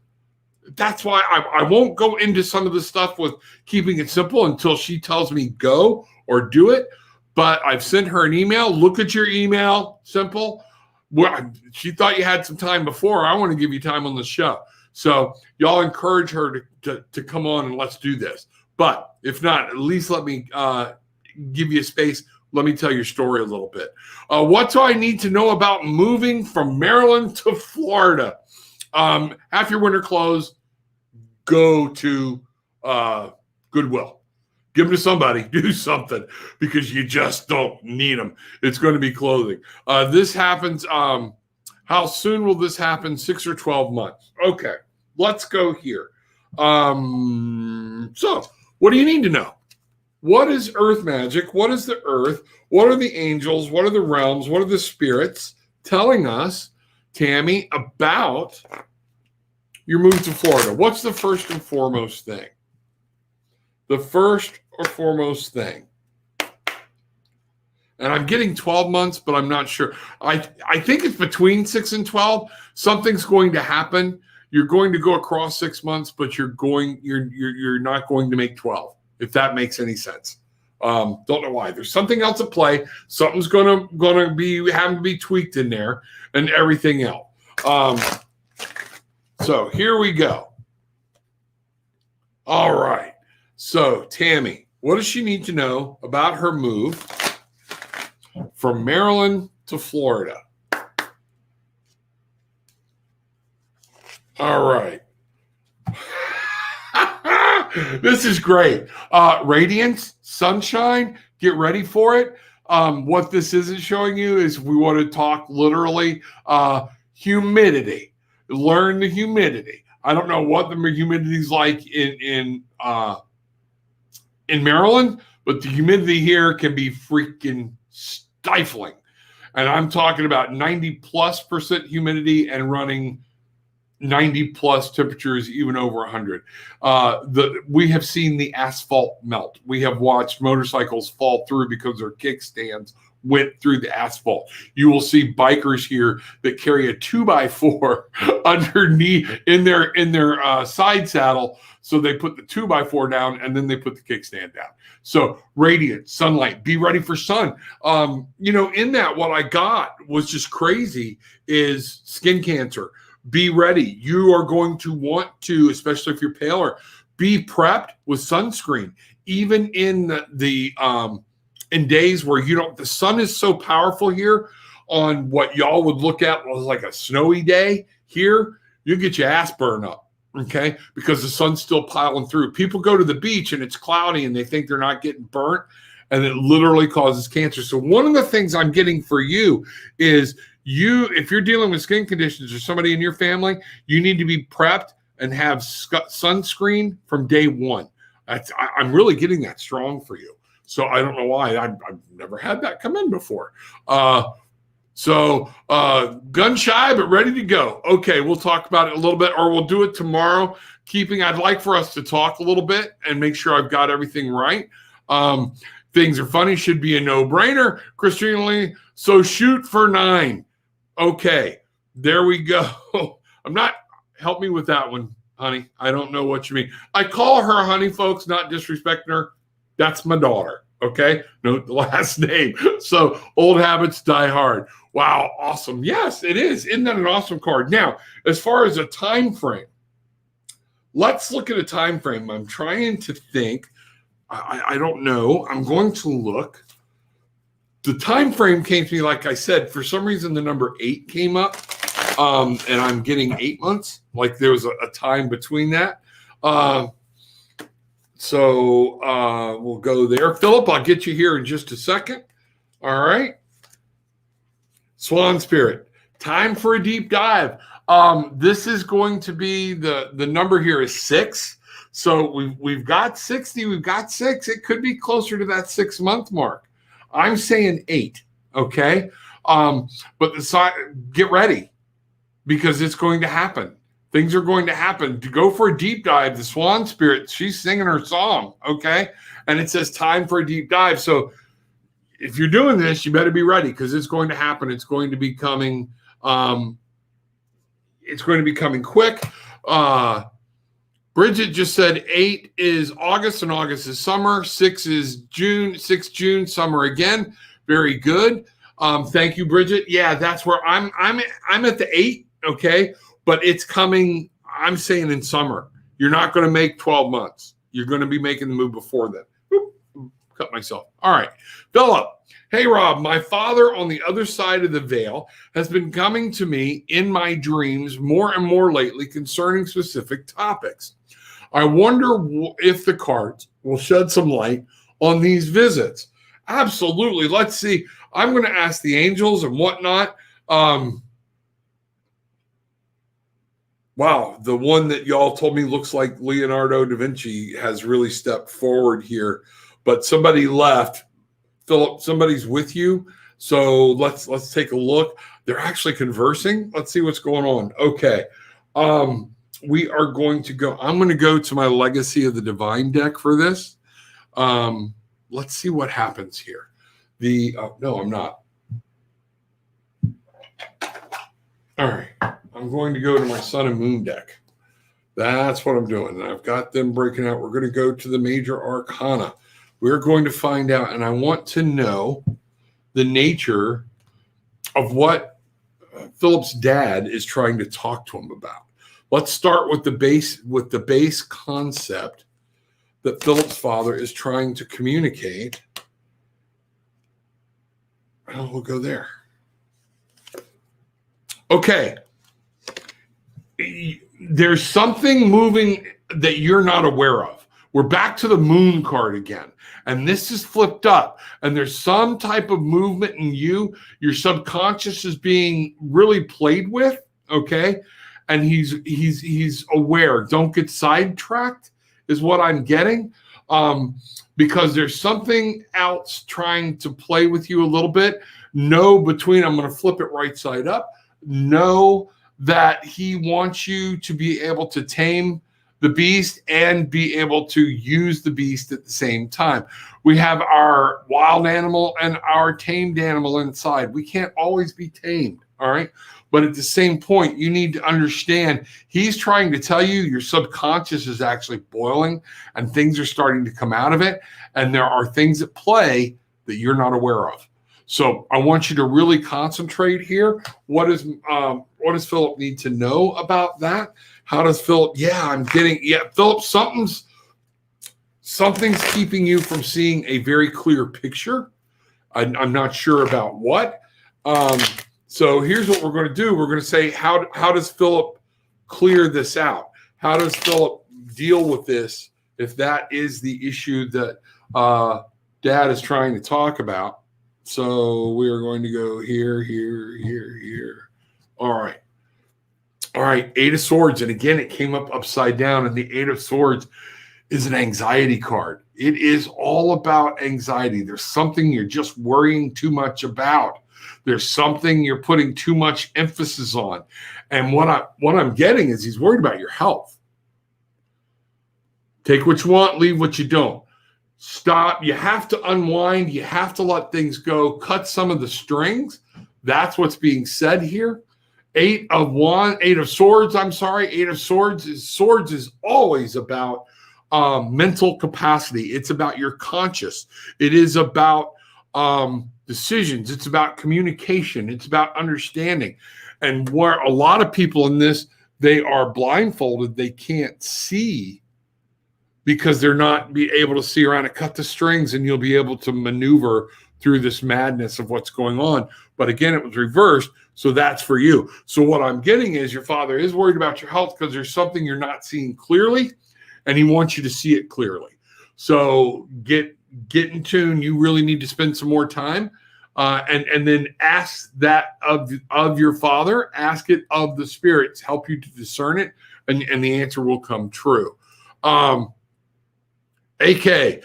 That's why I won't go into some of the stuff with keeping it simple until she tells me go or do it. But I've sent her an email. Look at your email. Simple. Well, she thought you had some time before. I want to give you time on the show. So y'all encourage her to come on and let's do this. But if not, at least let me give you a space. let me tell your story a little bit. What do I need to know about moving from Maryland to Florida? Half your winter clothes, go to Goodwill. Give them to somebody. Do something because you just don't need them. It's going to be clothing. This happens. How soon will this happen? 6 or 12 months. Okay, let's go here. So what do you need to know? What is earth magic? What is the earth? What are the angels? What are the realms? What are the spirits telling us, Tammy, about your move to Florida? What's the first and foremost thing? The first or foremost thing. And I'm getting 12 months, but I'm not sure. I think it's between 6 and 12. Something's going to happen. You're going to go across 6 months, but you're not going to make 12, if that makes any sense. Don't know why. There's something else at play. Something's gonna be having to be tweaked in there, and everything else. So here we go. All right. So Tammy, what does she need to know about her move from Maryland to Florida? All right. This is great. Radiance, sunshine, get ready for it. What this isn't showing you is we want to talk literally humidity. Learn the humidity. I don't know what the humidity is like in Maryland, but the humidity here can be freaking stifling. And I'm talking about 90+% humidity and running 90+ temperatures, even over 100. We have seen the asphalt melt. We have watched motorcycles fall through because their kickstands went through the asphalt. You will see bikers here that carry a 2x4 underneath in their side saddle. So they put the 2x4 down and then they put the kickstand down. So radiant sunlight, be ready for sun. In that, what I got was just crazy is skin cancer. Be ready. You are going to want to, especially if you're paler, be prepped with sunscreen. Even in in days where the sun is so powerful here on what y'all would look at was like a snowy day here, you get your ass burned up, okay? Because the sun's still piling through. People go to the beach and it's cloudy and they think they're not getting burnt, and it literally causes cancer. So one of the things I'm getting for you is if you're dealing with skin conditions or somebody in your family, you need to be prepped and have sunscreen from day one. I'm really getting that strong for you. So I don't know why. I've never had that come in before. So gun shy, but ready to go. Okay, we'll talk about it a little bit, or we'll do it tomorrow. I'd like for us to talk a little bit and make sure I've got everything right. Things are funny, should be a no-brainer. Christina Lee, so shoot for 9. Okay, there we go. Help me with that one, honey. I don't know what you mean. I call her honey, folks, not disrespecting her. That's my daughter, okay? No, the last name. So old habits die hard. Wow, awesome. Yes, it is. Isn't that an awesome card? Now, as far as a time frame, let's look at a time frame. I'm trying to think. I don't know. I'm going to look. The time frame came to me, like I said, for some reason the number 8 came up, and I'm getting 8 months. Like there was a time between that. So we'll go there. Philip, I'll get you here in just a second. All right. Swan Spirit, time for a deep dive. This is going to be the number here is 6. So we've got 60. We've got 6. It could be closer to that 6-month mark. I'm saying 8. Okay. But get ready because it's going to happen. Things are going to happen. To go for a deep dive, the Swan Spirit, she's singing her song, okay? And it says time for a deep dive. So if you're doing this, you better be ready because it's going to happen. It's going to be coming. It's going to be coming quick. Bridget just said 8 is August and August is summer. 6 is June. 6 June, summer again. Very good. Thank you, Bridget. Yeah, that's where I'm at the 8, okay? But it's coming, I'm saying in summer. You're not going to make 12 months. You're going to be making the move before then. cut myself. All right. Philip. Hey, Rob, my father on the other side of the veil has been coming to me in my dreams more and more lately concerning specific topics. I wonder if the cards will shed some light on these visits. Absolutely. Let's see. I'm going to ask the angels and whatnot. Wow, the one that y'all told me looks like Leonardo da Vinci has really stepped forward here, but somebody left. Philip, somebody's with you, so let's take a look. They're actually conversing. Let's see what's going on. Okay, we are going to go. I'm going to go to my Legacy of the Divine deck for this. Let's see what happens here. No, I'm not. All right. I'm going to go to my Sun and Moon deck. That's what I'm doing. And I've got them breaking out. We're going to go to the Major Arcana. We're going to find out, and I want to know the nature of what Philip's dad is trying to talk to him about. Let's start with the base concept that Philip's father is trying to communicate. And we'll go there. Okay. There's something moving that you're not aware of. We're back to the Moon card again. And this is flipped up. And there's some type of movement in you. Your subconscious is being really played with. Okay. And he's aware. Don't get sidetracked is what I'm getting. Because there's something else trying to play with you a little bit. I'm going to flip it right side up. Know that he wants you to be able to tame the beast and be able to use the beast at the same time. We have our wild animal and our tamed animal inside. We can't always be tamed, all right? But at the same point, you need to understand he's trying to tell you your subconscious is actually boiling and things are starting to come out of it. And there are things at play that you're not aware of. So I want you to really concentrate here. What does Philip need to know about that? How does Philip? Philip, something's keeping you from seeing a very clear picture. I'm not sure about what. So here's what we're going to do. We're going to say, how does Philip clear this out? How does Philip deal with this if that is the issue that Dad is trying to talk about? So we are going to go here, here, here, here. All right. All right. 8 of Swords. And again, it came up upside down. And the 8 of Swords is an anxiety card. It is all about anxiety. There's something you're just worrying too much about. There's something you're putting too much emphasis on. And what I'm getting is he's worried about your health. Take what you want, leave what you don't. Stop. You have to unwind. You have to let things go. Cut some of the strings. That's what's being said here. 8 of Swords. 8 of Swords is always about mental capacity. It's about your conscious. It is about decisions. It's about communication. It's about understanding. And where a lot of people in this, they are blindfolded. They can't see because they're not be able to see around and cut the strings, and you'll be able to maneuver through this madness of what's going on. But again, it was reversed. So that's for you. So what I'm getting is your father is worried about your health because there's something you're not seeing clearly, and he wants you to see it clearly. So get in tune. You really need to spend some more time. And then ask that of your father, ask it of the spirits, help you to discern it, and the answer will come true. AK,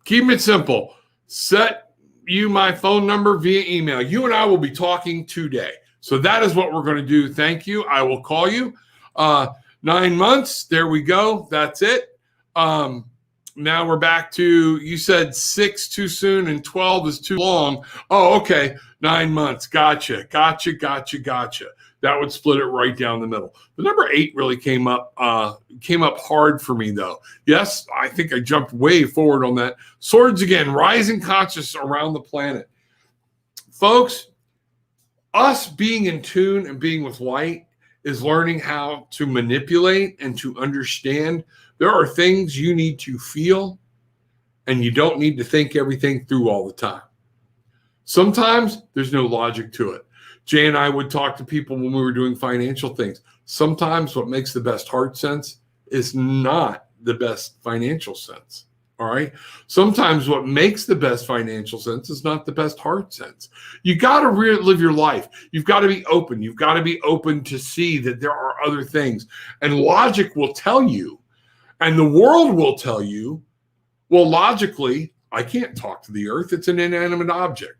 keep it simple. Set you my phone number via email. You and I will be talking today. So that is what we're going to do. Thank you. I will call you. 9 months. There we go. That's it. Now we're back to, you said 6 too soon and 12 is too long. Oh, okay. 9 months. Gotcha. That would split it right down the middle. The number 8 really came up hard for me, though. Yes, I think I jumped way forward on that. Swords again, rising conscious around the planet. Folks, us being in tune and being with light is learning how to manipulate and to understand. There are things you need to feel and you don't need to think everything through all the time. Sometimes there's no logic to it. Jay and I would talk to people when we were doing financial things. Sometimes what makes the best heart sense is not the best financial sense. All right. Sometimes what makes the best financial sense is not the best heart sense. You got to live your life. You've got to be open. You've got to be open to see that there are other things. And logic will tell you, and the world will tell you, well, logically, I can't talk to the earth. It's an inanimate object.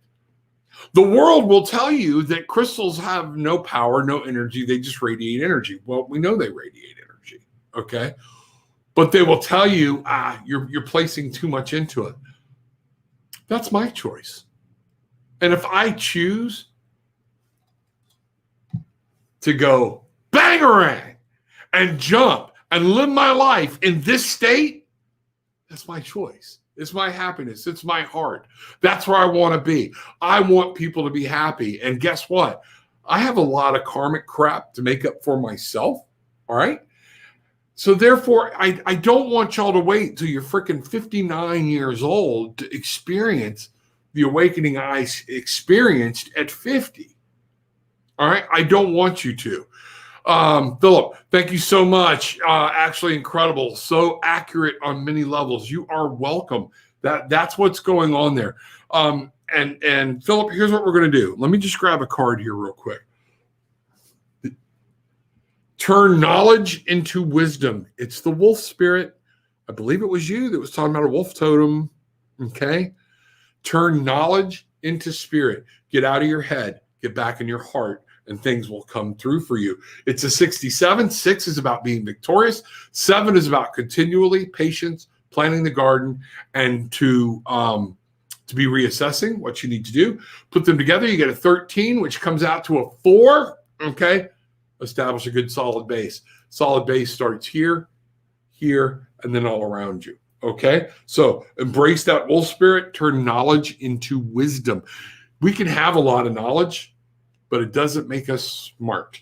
The world will tell you that crystals have no power, no energy. They just radiate energy. Well, we know they radiate energy. Okay. But they will tell you, you're placing too much into it. That's my choice. And if I choose to go bangarang and jump and live my life in this state, that's my choice. It's my happiness. It's my heart. That's where I want to be. I want people to be happy. And guess what? I have a lot of karmic crap to make up for myself. All right. So therefore, I don't want y'all to wait till you're freaking 59 years old to experience the awakening I experienced at 50. All right. I don't want you to. Philip, thank you so much. Actually incredible. So accurate on many levels. You are welcome. That's what's going on there. And Philip, here's what we're going to do. Let me just grab a card here real quick. Turn knowledge into wisdom. It's the wolf spirit. I believe it was you that was talking about a wolf totem. Okay. Turn knowledge into spirit. Get out of your head. Get back in your heart, and things will come through for you. It's a 67. 6 is about being victorious. 7 is about continually patience, planting the garden, and to be reassessing what you need to do. Put them together. You get a 13, which comes out to a 4. Okay. Establish a good solid base. Solid base starts here, here, and then all around you. Okay. So embrace that wolf spirit, turn knowledge into wisdom. We can have a lot of knowledge, but it doesn't make us smart.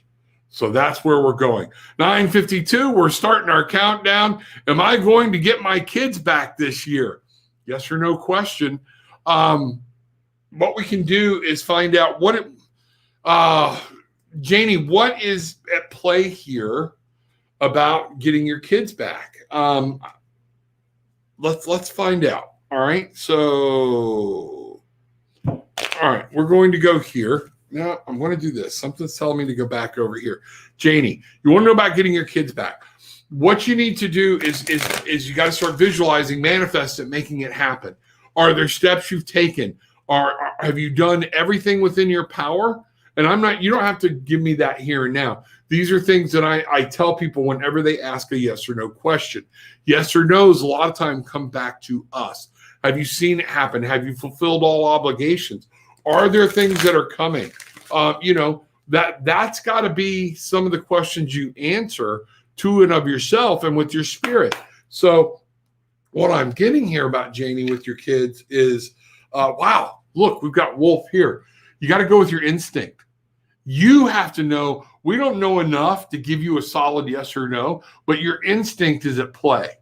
So that's where we're going. 9:52, we're starting our countdown. Am I going to get my kids back this year? Yes or no question. What we can do is find out what it, Janie, what is at play here about getting your kids back? Let's find out. All right. So, all right, we're going to go here. Now I'm going to do this. Something's telling me to go back over here. Janie, you want to know about getting your kids back? What you need to do is you got to start visualizing, manifest it, making it happen. Are there steps you've taken? Have you done everything within your power? And you don't have to give me that here and now. These are things that I tell people whenever they ask a yes or no question. Yes or no's a lot of time come back to us. Have you seen it happen? Have you fulfilled all obligations? Are there things that are coming? That's got to be some of the questions you answer to and of yourself and with your spirit. So what I'm getting here about Janie with your kids is, wow, look, we've got Wolf here. You got to go with your instinct. You have to know. We don't know enough to give you a solid yes or no, but your instinct is at play.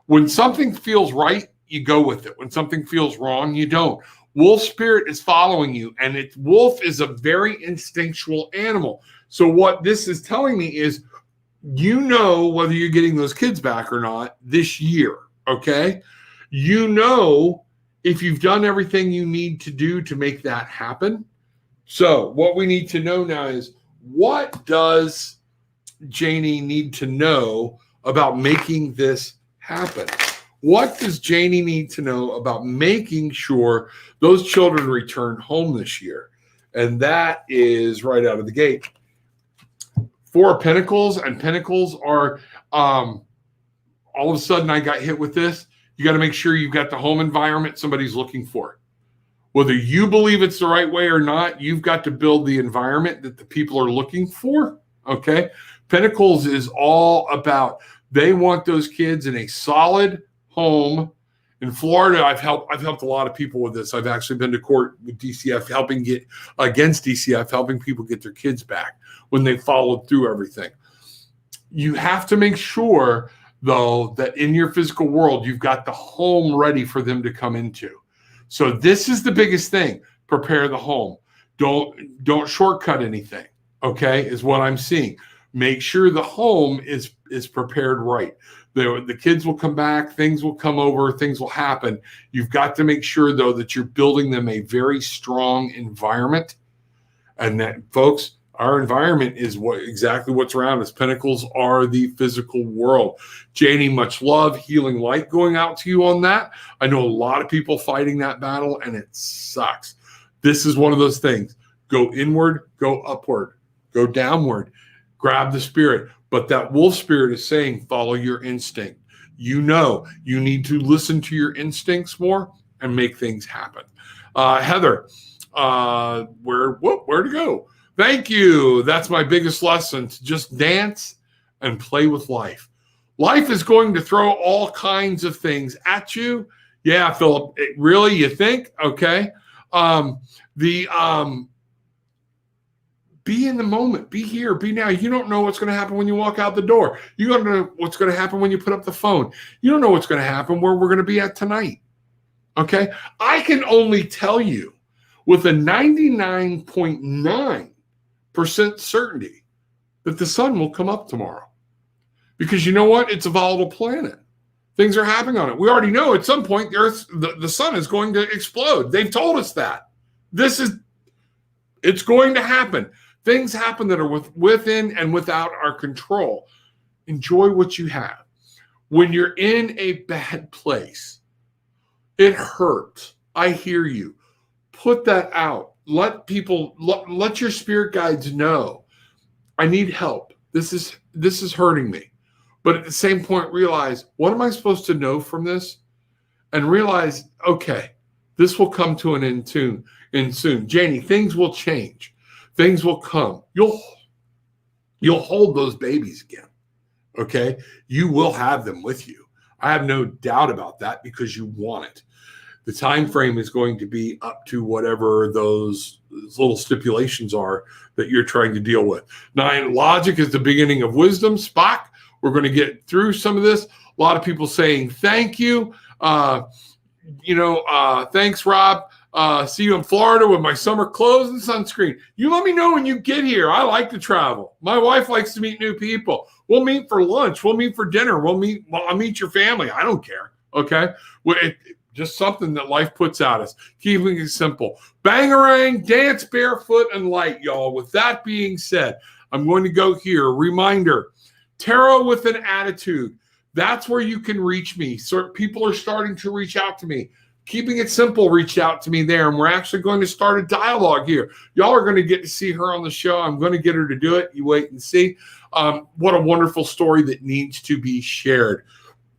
When something feels right, you go with it. When something feels wrong, you don't. Wolf spirit is following you, and wolf is a very instinctual animal. So what this is telling me is, you know whether you're getting those kids back or not this year, okay? You know if you've done everything you need to do to make that happen. So what we need to know now is, what does Janie need to know about making this happen? What does Janie need to know about making sure those children return home this year? And that is right out of the gate. 4 of Pentacles, and Pentacles are, all of a sudden I got hit with this. You got to make sure you've got the home environment somebody's looking for. Whether you believe it's the right way or not, you've got to build the environment that the people are looking for. Okay. Pentacles is all about, they want those kids in a solid home. In Florida, I've helped a lot of people with this. I've actually been to court with DCF, helping people get their kids back when they followed through everything. You have to make sure though, that in your physical world, you've got the home ready for them to come into. So this is the biggest thing. Prepare the home. Don't shortcut anything, okay, is what I'm seeing. Make sure the home is prepared right. The kids will come back, things will come over, things will happen. You've got to make sure, though, that you're building them a very strong environment. And that, folks, our environment is exactly what's around us. Pentacles are the physical world. Janie, much love, healing light going out to you on that. I know a lot of people fighting that battle, and it sucks. This is one of those things. Go inward, go upward, go downward, grab the spirit. But that wolf spirit is saying, follow your instinct. You know, you need to listen to your instincts more and make things happen. Heather, where to go? Thank you. That's my biggest lesson, to just dance and play with life. Life is going to throw all kinds of things at you. Yeah, Philip, really, you think? Okay. Be in the moment. Be here. Be now. You don't know what's going to happen when you walk out the door. You don't know what's going to happen when you put up the phone. You don't know what's going to happen where we're going to be at tonight. Okay? I can only tell you with a 99.9% certainty that the sun will come up tomorrow. Because you know what? It's a volatile planet. Things are happening on it. We already know at some point the sun is going to explode. They've told us that. It's going to happen. Things happen that are within and without our control. Enjoy what you have. When you're in a bad place, it hurts. I hear you. Put that out. Let your spirit guides know, I need help. This is hurting me. But at the same point, realize, what am I supposed to know from this? And realize, okay, this will come to an end soon. Janie, things will change. Things will come. You'll hold those babies again. Okay? You will have them with you. I have no doubt about that, because you want it. The time frame is going to be up to whatever those little stipulations are that you're trying to deal with. 9, logic is the beginning of wisdom. Spock, we're going to get through some of this. A lot of people saying thank you. Thanks, Rob. See you in Florida with my summer clothes and sunscreen. You let me know when you get here. I like to travel. My wife likes to meet new people. We'll meet for lunch. We'll meet for dinner. I'll meet your family. I don't care. Okay? Just something that life puts at us. Keeping it simple. Bangarang, dance barefoot and light, y'all. With that being said, I'm going to go here. Reminder, Tarot with an Attitude. That's where you can reach me. So people are starting to reach out to me. Keeping it simple, reach out to me there. And we're actually going to start a dialogue here. Y'all are going to get to see her on the show. I'm going to get her to do it. You wait and see. What a wonderful story that needs to be shared.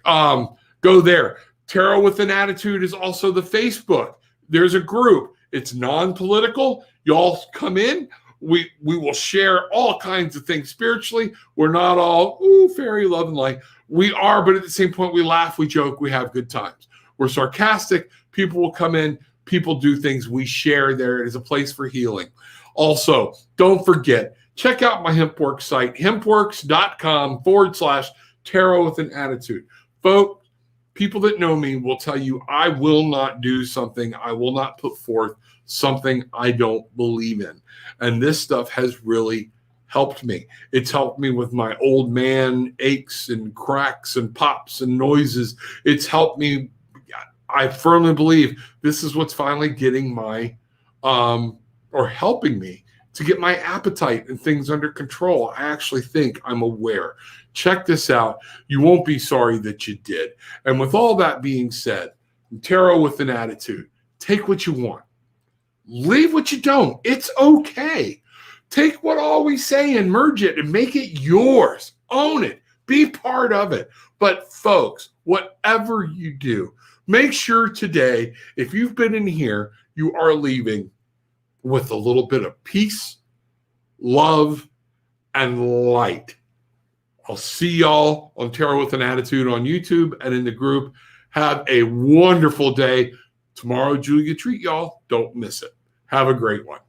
Go there. Tarot with an Attitude is also the Facebook. There's a group. It's non-political. Y'all come in. We will share all kinds of things spiritually. We're not all, fairy, love, and light. We are, but at the same point, we laugh, we joke, we have good times. We're sarcastic. People will come in. People do things. We share there. It is a place for healing. Also, don't forget, check out my HempWorks site, hempworks.com/tarot with an attitude. Folks, people that know me will tell you I will not do something. I will not put forth something I don't believe in. And this stuff has really helped me. It's helped me with my old man aches and cracks and pops and noises. It's helped me. I firmly believe this is what's finally getting my, or helping me to get my appetite and things under control. I actually think I'm aware. Check this out. You won't be sorry that you did. And with all that being said, Tarot with an Attitude. Take what you want. Leave what you don't. It's okay. Take what all we say and merge it and make it yours. Own it. Be part of it. But folks, whatever you do, make sure today, if you've been in here, you are leaving with a little bit of peace, love, and light. I'll see y'all on Tarot with an Attitude on YouTube and in the group. Have a wonderful day. Tomorrow, Julia treat y'all. Don't miss it. Have a great one.